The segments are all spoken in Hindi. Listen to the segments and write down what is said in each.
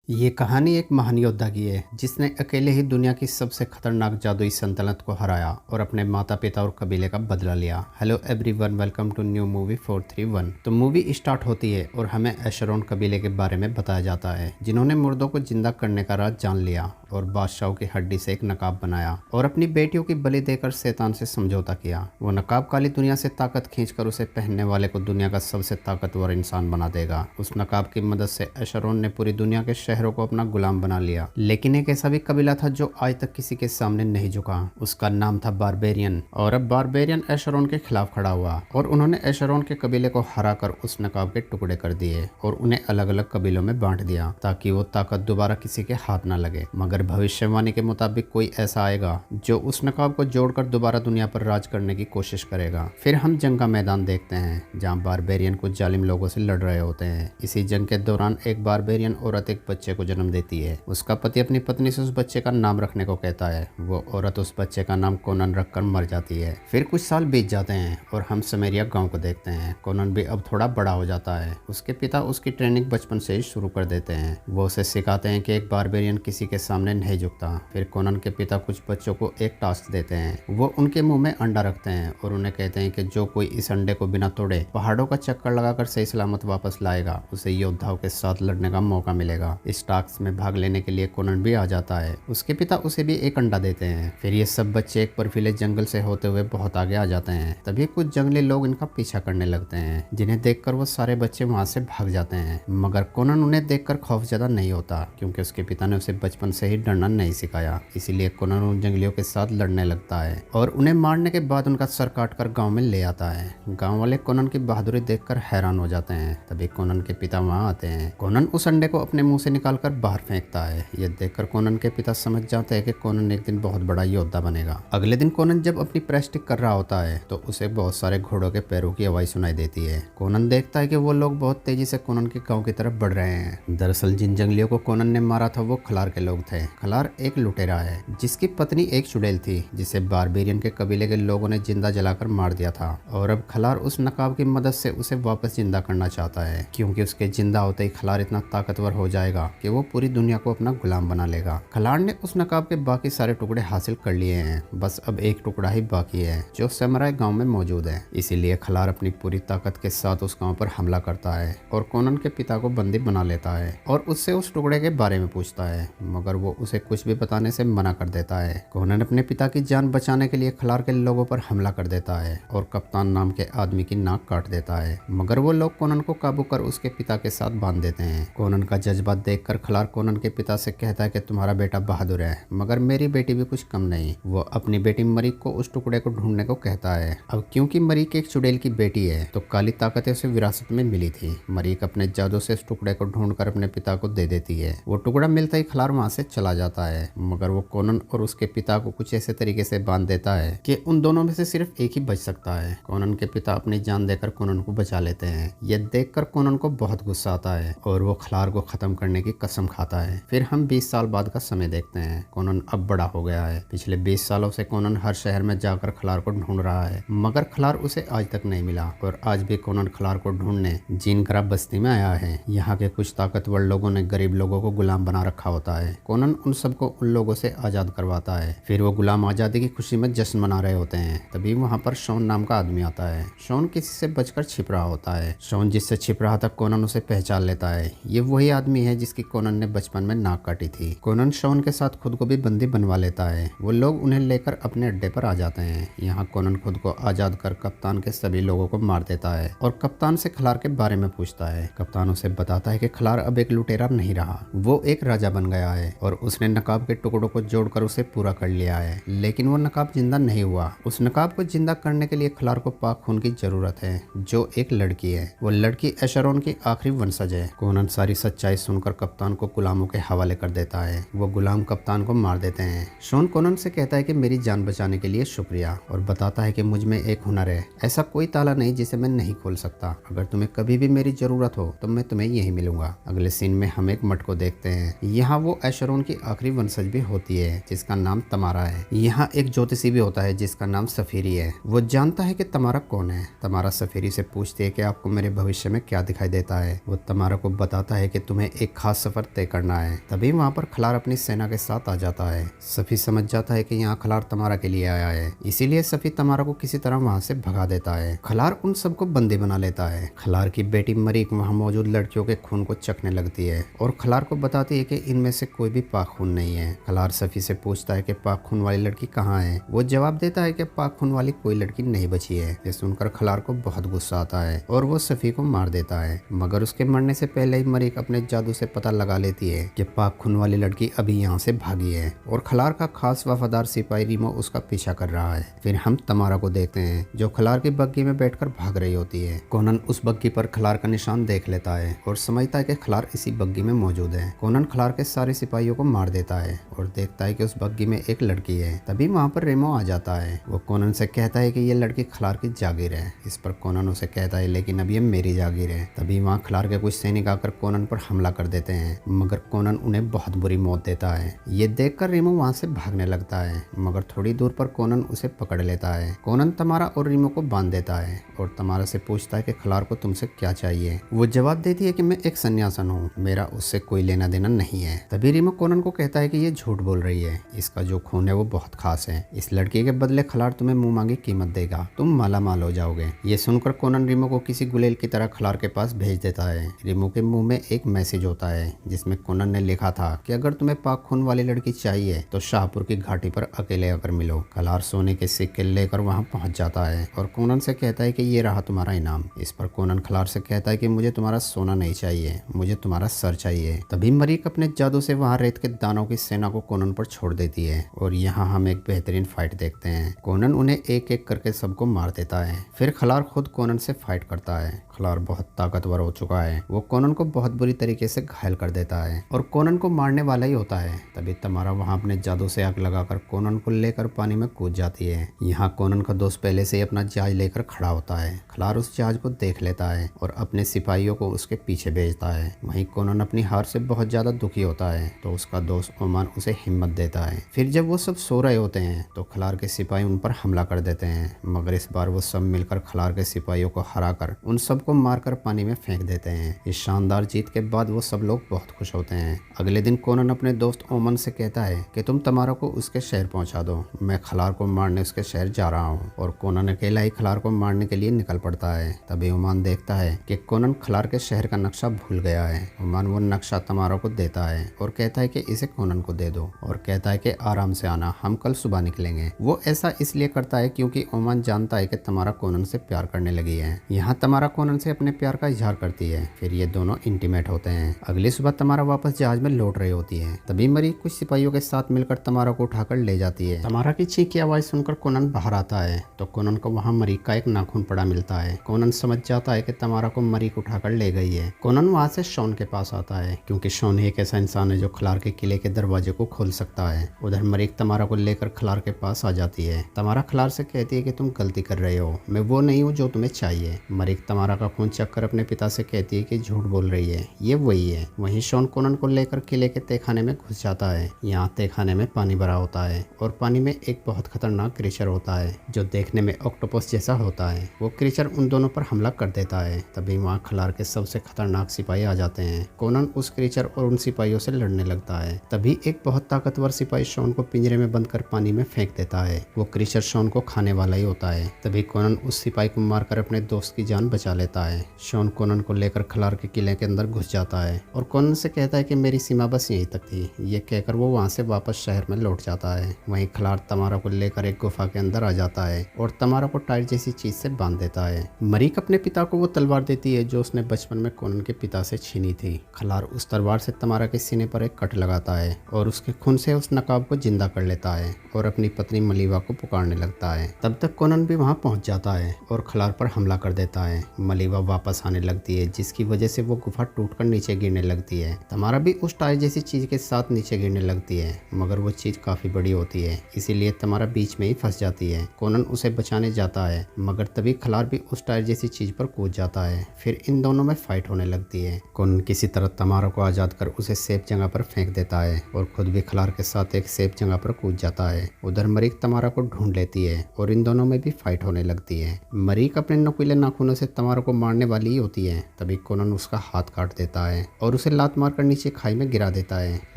ये कहानी एक महान योद्धा की है जिसने अकेले ही दुनिया की सबसे खतरनाक जादुई सल्तनत को हराया और अपने माता पिता और कबीले का बदला लिया। Hello everyone, welcome to new movie 431। तो मूवी स्टार्ट होती है और हमें एशरोन कबीले के बारे में बताया जाता है जिन्होंने मुर्दों को जिंदा करने का राज जान लिया और बादशाहों की हड्डी से एक नकाब बनाया और अपनी बेटियों की बलि देकर शैतान से समझौता किया। वो नकाब काली दुनिया से ताकत खींचकर उसे पहनने वाले को दुनिया का सबसे ताकतवर इंसान बना देगा। उस नकाब की मदद से एशरोन ने पूरी दुनिया के शहरों को अपना गुलाम बना लिया। लेकिन एक ऐसा भी कबीला था जो आज तक किसी के सामने नहीं झुका। उसका नाम था बारबेरियन। और अब बारबेरियन एशरोन के खिलाफ खड़ा हुआ और उन्होंने एशरोन के कबीले को हराकर उस नकाब के टुकड़े कर दिए और उन्हें अलग अलग कबीलों में बांट दिया ताकि वो ताकत दोबारा किसी के हाथ न लगे। मगर भविष्यवाणी के मुताबिक कोई ऐसा आएगा जो उस नकाब को जोड़कर दोबारा दुनिया पर राज करने की कोशिश करेगा। फिर हम जंग का मैदान देखते हैं जहाँ बारबेरियन कुछ जालिम लोगों से लड़ रहे होते हैं। इसी जंग के दौरान एक बारबेरियन औरत एक बच्चे को जन्म देती है। उसका पति अपनी पत्नी से उस बच्चे का नाम रखने को कहता है। वो औरत उस बच्चे का नाम कोनन रखकर मर जाती है। फिर कुछ साल बीत जाते हैं और हम समेरिया गांव को देखते हैं। कोनन भी अब थोड़ा बड़ा हो जाता है। उसके पिता उसकी ट्रेनिंग बचपन से ही शुरू कर देते हैं। वो उसे सिखाते हैं कि एक बारबेरियन किसी के सामने नहीं झुकता। फिर कोनन के पिता कुछ बच्चों को एक टास्क देते हैं। वो उनके मुंह में अंडा रखते हैं और उन्हें कहते हैं कि जो कोई इस अंडे को बिना तोड़े पहाड़ों का चक्कर लगाकर सही सलामत वापस लाएगा उसे योद्धाओं के साथ लड़ने का मौका मिलेगा। इस टास्क में भाग लेने के लिए कोनन भी आ जाता है। उसके पिता उसे भी एक अंडा देते हैं। फिर ये सब बच्चे एक बर्फीले जंगल से होते हुए बहुत आगे आ जाते हैं। तभी कुछ जंगली लोग इनका पीछा करने लगते हैं जिन्हें देखकर वो सारे बच्चे वहाँ से भाग जाते हैं। मगर कोनन उन्हें देखकर खौफजदा नहीं होता क्योंकि उसके पिता ने उसे बचपन से ही डरना नहीं सिखाया। इसीलिए कोनन उन जंगलियों के साथ लड़ने लगता है और उन्हें मारने के बाद उनका सर काटकर गाँव में ले आता है। गाँव वाले कोनन की बहादुरी देखकर हैरान हो जाते हैं। तभी कोनन के पिता वहाँ आते हैं। कोनन उस अंडे को अपने मुंह से निकालकर बाहर फेंकता है। ये देखकर कोनन के पिता समझ जाते हैं कि कोनन एक दिन बहुत बड़ा योद्धा बनेगा। अगले दिन कोनन जब अपनी प्रैक्टिस कर रहा होता है तो उसे बहुत सारे घोड़ों के पैरों की आवाज सुनाई देती है। कोनन देखता है कि वो लोग बहुत तेजी से कोनन के गांव की तरफ बढ़ रहे हैं। दरअसल जिन जंगलियों को कोनन ने मारा था वो खलार के लोग थे। खलार एक लुटेरा है जिसकी पत्नी एक चुड़ैल थी जिसे बारबेरियन के कबीले के लोगों ने जिंदा जलाकर मार दिया था। और अब खलार उस नकाब की मदद से उसे वापस जिंदा करना चाहता है क्योंकि उसके जिंदा होते ही खलार इतना ताकतवर हो जाएगा कि वो पूरी दुनिया को अपना गुलाम बना लेगा। खलार ने उस नकाब के बाकी सारे टुकड़े हासिल कर लिए हैं। बस अब एक टुकड़ा ही बाकी है जो सैमुराई गांव में मौजूद है। इसीलिए खलार अपनी पूरी ताकत के साथ उस गांव पर हमला करता है और कोनन के पिता को बंदी बना लेता है और उससे उस टुकड़े के बारे में पूछता है। मगर वो उसे कुछ भी बताने से मना कर देता है। कोनन अपने पिता की जान बचाने के लिए खलार के लोगों पर हमला कर देता है और कप्तान नाम के आदमी की नाक काट देता है। मगर वो लोग कोनन को काबू कर उसके पिता के साथ बांध देते हैं। कोनन का जज्बा देखकर खलार कोनन के पिता से कहता है कि तुम्हारा बेटा बहादुर है मगर मेरी बेटी भी कुछ कम नहीं। वो अपनी बेटी मरीक को उस टुकड़े को ढूंढने को कहता है। अब क्योंकि मरीक एक चुड़ैल की बेटी है तो काली ताकतें उसे विरासत में मिली थी। मरीक अपने जादू से इस टुकड़े को ढूंढकर अपने पिता को दे देती है। वो टुकड़ा मिलता ही खलार वहां से चला जाता है। मगर वो कोनन और उसके पिता को कुछ ऐसे तरीके से बांध देता है कि उन दोनों में से सिर्फ एक ही बच सकता है। कोनन के पिता अपनी जान देकर कोनन को बचा लेते हैं। ये देखकर कोनन को बहुत गुस्सा आता है और वो खलार को खत्म करने की कसम खाता है। फिर हम 20 साल बाद का समय देखते हैं। कोनन अब बड़ा हो गया है। पिछले 20 सालों से कोनन हर शहर में जाकर खलार को ढूंढ रहा है मगर खलार उसे आज तक नहीं मिला। और आज भी कोनन खलार को ढूंढने जीनगरा बस्ती में आया है। यहाँ के कुछ ताकतवर लोगों ने गरीब लोगों को गुलाम बना रखा होता है। कोनन उन सबको उन लोगों से आजाद करवाता है। फिर वो गुलाम आजादी की खुशी में जश्न मना रहे होते हैं। तभी वहाँ पर शॉन नाम का आदमी आता है। शॉन किसी से बचकर छिप रहा होता है। शॉन जिससे छिप रहा था कोनन उसे पहचान लेता है। ये वही आदमी है जिसकी कोनन ने बचपन में नाक काटी थी। कोनन शॉन के साथ खुद को भी बंदी बनवा लेता है। वो लोग उन्हें लेकर अपने अड्डे पर आ जाते हैं। यहाँ कोनन खुद को आजाद कर कप्तान के सभी लोगों को मार देता है और कप्तान से खलार के बारे में पूछता है। कप्तान उसे बताता है कि खलार अब एक लुटेरा नहीं रहा, वो एक राजा बन गया है और उसने नकाब के टुकड़ों को जोड़कर उसे पूरा कर लिया है। लेकिन वो नकाब जिंदा नहीं हुआ। उस नकाब को जिंदा करने के लिए खलार को पाक खून की जरूरत है जो एक लड़की है। वो लड़की एशरोन की आखिरी वंशज है। कोनन सारी सच्चाई सुनकर कप्तान को गुलामों के हवाले कर देता है। वो गुलाम कप्तान को मार देते हैं। शॉन कोनन से कहता है कि मेरी जान बचाने के लिए शुक्रिया और बताता है कि मुझ में एक हुनर है। ऐसा कोई ताला नहीं जिसे मैं नहीं खोल सकता। अगर तुम्हें कभी भी मेरी जरूरत हो तो मैं तुम्हें यही मिलूंगा। अगले सीन में हम एक मठ को देखते हैं। यहाँ वो एशरोन की आखिरी वंशज भी होती है जिसका नाम तमारा है। यहाँ एक ज्योतिषी भी होता है जिसका नाम सफीरी है। वो जानता है कि तमारा कौन है। तमारा सफीरी से पूछती है कि आपको मेरे भविष्य में क्या दिखाई देता है। वो तमारा को बताता है कि तुम्हें एक खास सफर तय करना है। तभी वहाँ पर खलार अपनी सेना के साथ आ जाता है। सफी समझ जाता है कि यहाँ खलार तमारा के लिए आया है, इसीलिए सफी तमारा को किसी तरह वहाँ से भगा देता है। खलार उन सबको बंदी बना लेता है। खलार की बेटी मरीक वहाँ मौजूद लड़कियों के खून को चखने लगती है और खलार को बताती है कि इनमें से कोई भी पाक खून नहीं है। खलार सफी से पूछता है कि पाक खून वाली लड़की कहाँ है। वो जवाब देता है कि पाक खून वाली कोई लड़की नहीं बची है। ये सुनकर खलार को बहुत गुस्सा आता है और वो सफी को मार देता है, मगर उसके मरने से पहले ही मरीक अपने जादू से पता लगा लेती है कि पाक खून वाली लड़की अभी यहाँ से भागी है और खलार का खास वफादार सिपाही रीमो उसका पीछा कर रहा है। फिर हम तमारा को देखते हैं जो खलार की बग्गी में बैठकर भाग रही होती है। कोनन उस बग्गी पर खलार का निशान देख लेता है और समझता है कि खलार इसी बग्गी में मौजूद है। कोनन खलार के सारे सिपाहियों को मार देता है और देखता है कि उस बग्गी में एक लड़की है। तभी वहाँ पर रेमो आ जाता है। वो कोनन से कहता है कि ये लड़की खलार की जागीर है। इस पर कोनन उसे कहता है लेकिन अब ये मेरी जागीर है। तभी वहाँ खलार के कुछ सैनिक आकर कोनन पर हमला कर देते हैं, मगर कोनन उन्हें बहुत बुरी मौत देता है। ये देखकर रेमो वहाँ से भागने लगता है, मगर थोड़ी दूर पर कोनन उसे पकड़ लेता है। कोनन तमारा और रीमो को बांध देता है और तमारा से पूछता है कि खलार को तुमसे क्या चाहिए। वो जवाब देती है कि मैं एक सन्यासन हूँ, मेरा उससे कोई लेना देना नहीं है। तभी रीमो कोनन को कहता है कि ये झूठ बोल रही है, इसका जो खून है वो बहुत खास है। इस लड़की के बदले खलार तुम्हें मुंह मांगी कीमत देगा, तुम माला माल हो जाओगे। ये सुनकर कोनन रीमो को किसी गुलेल की तरह खलार के पास भेज देता है। रीमो के मुंह में एक मैसेज होता है जिसमें कोनन ने लिखा था कि अगर तुम्हें पाक खून वाली लड़की चाहिए तो शाहपुर की घाटी पर अकेले आकर मिलो। खलार सोने के सिक्के लेकर वहां पहुंच जाता है और कोनन से कहता है कि ये रहा तुम्हारा इनाम। इस पर कोनन खलार से कहता है कि मुझे तुम्हारा सोना नहीं चाहिए, मुझे तुम्हारा सर चाहिए। तभी मरीक अपने जादू से वहां रेत के दानों की सेना को कोनन पर छोड़ देती है और यहाँ हम एक बेहतरीन फाइट देखते हैं। कोनन उन्हें एक एक करके सबको मार देता है। फिर खलार खुद कोनन से फाइट करता है। खलार बहुत ताकतवर हो चुका है। वो कोनन को बहुत बुरी तरीके से घायल कर देता है और कोनन को मारने वाला ही होता है। तभी तमारा वहां अपने जादू से आग लगाकर कोनन को लेकर पानी में कूद जाती है। यहाँ कोनन का दोस्त पहले से ही अपना जहाज लेकर खड़ा होता है। खलार उस जहाज को देख लेता है और अपने सिपाहियों को उसके पीछे भेजता है। वहीं कोनन अपनी हार से बहुत ज्यादा दुखी होता है तो उसका दोस्त ओमान उसे हिम्मत देता है। फिर जब वो सब सो रहे होते हैं तो खलार के सिपाही उन पर हमला कर देते हैं, मगर इस बार वो सब मिलकर खलार के सिपाहियों को हराकर उन सबको मारकर पानी में फेंक देते हैं। इस शानदार जीत के बाद वो सब लोग बहुत खुश होते हैं। अगले दिन कोनन अपने दोस्त ओमन से कहता है कि तुम तमारा को उसके शहर पहुंचा दो, मैं खलार को मारने उसके शहर जा रहा हूँ। और कोनन अकेला ही खलार को मारने के लिए निकल पड़ता है। तभी ओमान देखता है कि कोनन खलार के शहर का नक्शा भूल गया है। ओमान वो नक्शा तमारा को देता है और कहता है कि इसे कोनन को दे दो और कहता है कि आराम से आना, हम कल सुबह निकलेंगे। वो ऐसा इसलिए करता है क्योंकि ओमान जानता है कि तमारा कोनन से प्यार करने लगी है। यहाँ तमारा कोनन से अपने प्यार का इजहार करती है। फिर ये दोनों इंटीमेट होते हैं। अगली सुबह तमारा वापस जहाज में लौट रही होती है। तभी मरी कुछ सिपाहियों के साथ मिलकर तमारा को उठाकर ले जाती है। तमारा की चीख की आवाज सुनकर कोनन बाहर आता है तो कोनन को वहाँ मरीक का एक नाखून पड़ा मिलता है। कोनन समझ जाता है कि तमारा को मरीक उठाकर ले गई है। कोनन वहाँ से शॉन के पास आता है क्योंकि शॉन एक ऐसा इंसान है जो खलार के किले के दरवाजे को खोल सकता है। उधर मरीक तमारा को लेकर खलार के पास आ जाती है। तमारा खलार से कहती है कि तुम गलती कर रहे हो, मैं वो नहीं हूँ जो तुम्हें चाहिए। मरीक तमारा का खून चख कर अपने पिता से कहती है कि झूठ बोल रही है, ये वही है। वहीं शॉन कोनन को लेकर किले के तहखाने में घुस जाता है। यहाँ तहखाने में पानी भरा होता है और पानी में एक बहुत खतरनाक क्रीचर होता है जो देखने में ऑक्टोपस जैसा होता है। वो क्रीचर उन दोनों पर हमला कर देता है। तभी वहाँ खलार के सबसे खतरनाक सिपाही आ जाते हैं। कोनन उस क्रीचर और उन सिपाहियों से लड़ने लगता है। तभी एक बहुत ताकतवर सिपाही शॉन को पिंजरे में बंद कर पानी में फेंक देता है। वो क्रीचर शॉन को खाने वाला ही होता है। तभी कोनन उस सिपाही को मारकर अपने दोस्त की जान बचा लेता है। शॉन कोनन को लेकर खलार के किले के अंदर घुस जाता है और कोनन से कहता है कि मेरी सीमा बस यहीं तक थी। ये कहकर वो वहाँ से वापस शहर में लौट जाता है। वहीं खलार तमारा को लेकर एक गुफा के अंदर आ जाता है और तमारा को टायर जैसी चीज से बांध देता है। मरीक अपने पिता को वो तलवार देती है जो उसने बचपन में कोनन के पिता से छीनी थी। खलार उस तलवार से तमारा के सीने पर एक कट लगाता है और उसके खून से उस नकाब को जिंदा कर लेता है और अपनी पत्नी मलीवा को पुकारने लगता है। तब तक कोनन भी वहाँ पहुँच जाता है और खलार पर हमला कर देता है। मलीवा वापस आने लगती है जिसकी वजह से वो गुफा टूटकर नीचे गिरने लगती है। तमारा भी उस टायर जैसी चीज के साथ नीचे गिरने लगती है, मगर वो चीज काफी बड़ी होती है, इसीलिए तमारा बीच में ही फंस जाती है। कोनन उसे बचाने जाता है, मगर तभी खलार भी उस टायर जैसी चीज पर कूद जाता है। फिर इन दोनों में फाइट होने लगती है। कोनन किसी तरह तमारा को आजाद कर उसे सेफ जगह पर फेंक देता है और खुद भी खलार के साथ एक सेफ जगह पर कूद जाता है। उधर मरीक तमारा को ढूंढ लेती है और इन दोनों में भी फाइट होने लगती है। मरीक अपने नुकीले नाखूनों से तमारा को मारने वाली ही होती है। तभी कोनन उसका हाथ काट देता है और उसे उसे लात मारकर नीचे खाई में गिरा देता है,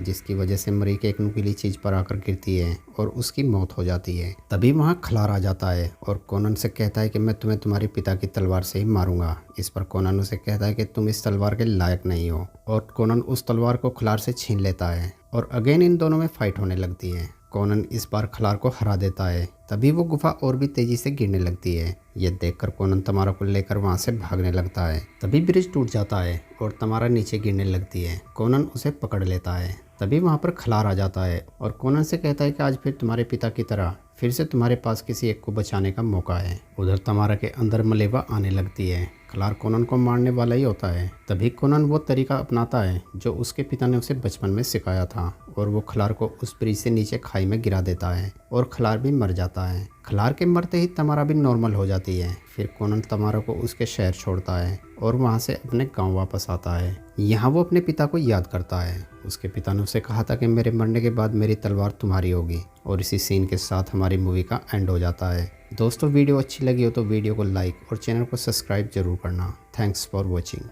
जिसकी वजह से मरीक एक नुकीली चीज पर आकर गिरती है और उसकी मौत हो जाती है। तभी वहाँ खलार आ जाता है और कोनन से कहता है कि मैं तुम्हें तुम्हारे पिता की तलवार से ही मारूंगा। इस पर कोनन उसे कहता है कि तुम इस तलवार के लायक नहीं हो, और कोनन उस तलवार को खलार से छीन लेता है और अगेन इन दोनों में फाइट होने लगती है। कोनन इस बार खलार को हरा देता है। तभी वो गुफा और भी तेजी से गिरने लगती है। ये देखकर कोनन तमारा को लेकर वहां से भागने लगता है। तभी ब्रिज टूट जाता है और तमारा नीचे गिरने लगती है। कोनन उसे पकड़ लेता है। तभी वहां पर खलार आ जाता है और कोनन से कहता है कि आज फिर तुम्हारे पिता की तरह फिर से तुम्हारे पास किसी एक को बचाने का मौका है। उधर तमारा के अंदर मलेवा आने लगती है। खलार कोनन को मारने वाला ही होता है। तभी कोनन वो तरीका अपनाता है जो उसके पिता ने उसे बचपन में सिखाया था और वो खलार को उस ब्रिज से नीचे खाई में गिरा देता है और खलार भी मर जाता है। खलार के मरते ही तमारा भी नॉर्मल हो जाती है। फिर कोनन तमारा को उसके शहर छोड़ता है और वहाँ से अपने गांव वापस आता है। यहाँ वो अपने पिता को याद करता है। उसके पिता ने उसे कहा था कि मेरे मरने के बाद मेरी तलवार तुम्हारी होगी, और इसी सीन के साथ हमारी मूवी का एंड हो जाता है। दोस्तों वीडियो अच्छी लगी हो तो वीडियो को लाइक और चैनल को सब्सक्राइब जरूर करना। Thanks for watching.